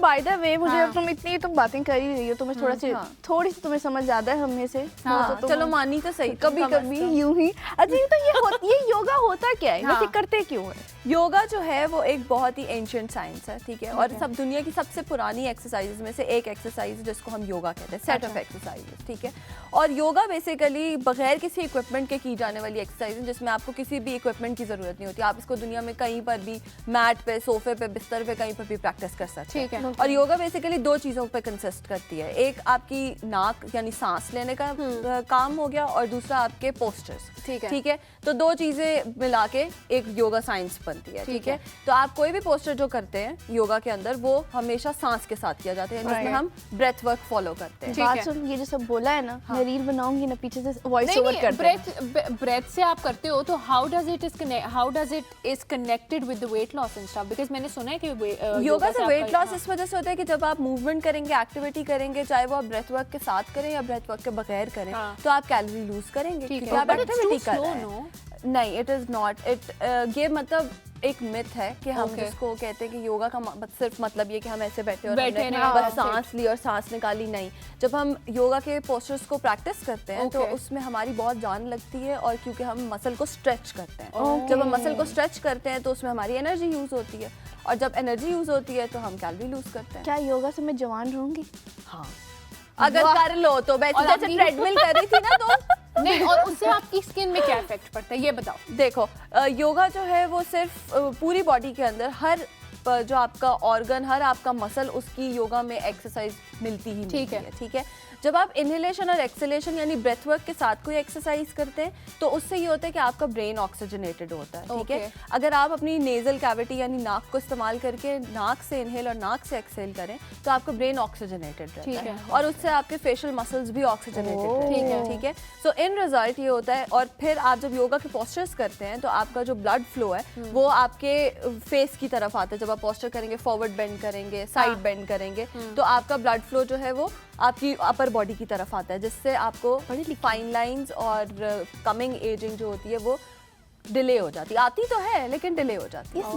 By the way मुझे अब तुम बातें कर ही रही हो, तुम्हें थोड़ी सी तुम्हें समझ ज्यादा है हमें से। हाँ, चलो मानी तो सही, कभी कभी यूं ही। अच्छा ये योगा होता क्या है, वैसे करते क्यों है? योगा जो है वो एक बहुत ही एंशिएंट साइंस है, ठीक है, और सब दुनिया की सबसे पुरानी एक्सरसाइजेज में से एक एक्सरसाइज जिसको हम योगा कहते हैं, सेट ऑफ एक्सरसाइजेज, ठीक है। और योगा बेसिकली बगैर किसी इक्विपमेंट के की जाने वाली एक्सरसाइज है, जिसमें आपको किसी भी इक्विपमेंट की जरूरत नहीं होती। आप इसको दुनिया में कहीं पर भी मैट पे, सोफे पे, बिस्तर पे, कहीं पर भी प्रैक्टिस कर सकते हैं, ठीक है। और योगा बेसिकली दो चीज़ों पे कंसिस्ट करती है, एक आपकी नाक यानी सांस लेने का काम हो गया, और दूसरा आपके पोस्चर्स, ठीक है। तो दो चीज़ें मिला के एक योगा साइंस बनती है, ठीक है। तो आप कोई भी पोस्चर जो करते हैं योगा के अंदर वो हमेशा सांस के साथ किया जाता है, जिसमें हम ब्रेथ वर्क फॉलो करते हैं। बात सुन, ये जो सब बोला है ना, मैं रील बनाऊंगी ना, पीछे से वॉइस ओवर करते हैं। ब्रेथ से आप करते हो तो how does it is connected with the weight loss and stuff? Because मैंने सुना है कि योगा से वेट लॉस इस वजह से होता है कि जब आप मूवमेंट करेंगे, एक्टिविटी करेंगे, चाहे वो आप ब्रेथ वर्क के साथ करें या ब्रेथ वर्क के बगैर करें, तो आप कैलोरी लूज करेंगे क्योंकि आप एक्टिविटी कर रहे हैं। नहीं, इट इज नॉट ये मतलब एक मिथ है कि हम जिसको कहते हैं कि योगा का सिर्फ मतलब ये कि हम ऐसे बैठे और हमने बस सांस ली और सांस निकाली, नहीं। जब हम योगा के पोस्चर्स को प्रैक्टिस करते हैं तो उसमें हमारी बहुत जान लगती है, और क्योंकि हम मसल को स्ट्रेच करते हैं, जब हम मसल को स्ट्रेच करते हैं तो उसमें हमारी एनर्जी यूज होती है, और जब एनर्जी यूज होती है तो हम कैलोरी लूज करते हैं। क्या योगा से मैं जवान रहूंगी? हाँ, अगर कर लो तो। जैसे ट्रेडमिल कर रही थी ना तो नहीं, और उससे आपकी स्किन में क्या इफेक्ट पड़ता है ये बताओ। देखो, योगा जो है वो सिर्फ पूरी बॉडी के अंदर हर जो आपका ऑर्गन, हर आपका मसल, उसकी योगा में एक्सरसाइज मिलती ही मिलती है, ठीक है। जब आप इनहेलेशन और एक्सहेलेशन यानी ब्रेथ वर्क के साथ कोई एक्सरसाइज करते हैं तो उससे ये होता है कि आपका ब्रेन ऑक्सीजनेटेड होता है, ठीक है। अगर आप अपनी नेजल कैविटी यानी नाक को इस्तेमाल करके नाक से इनहेल और नाक से एक्सहेल करें तो आपका ब्रेन ऑक्सीजनेटेड रहता है, और उससे आपके फेशियल मसल्स भी ऑक्सीजनेटेड रहते हैं, ठीक है। सो इन रिजल्ट ये होता है। और फिर आप जब योगा के पोस्चर्स करते हैं तो आपका जो ब्लड फ्लो है वो आपके फेस की तरफ आता है। जब आप पोस्चर करेंगे, फॉरवर्ड बेंड करेंगे, साइड बेंड करेंगे, तो आपका ब्लड फ्लो जो है वो आपकी अपर बॉडी की तरफ आता है, जिससे आपको फाइन लाइंस और कमिंग एजिंग जो होती है वो डिले हो जाती है। आती तो है लेकिन डिले हो जाती है।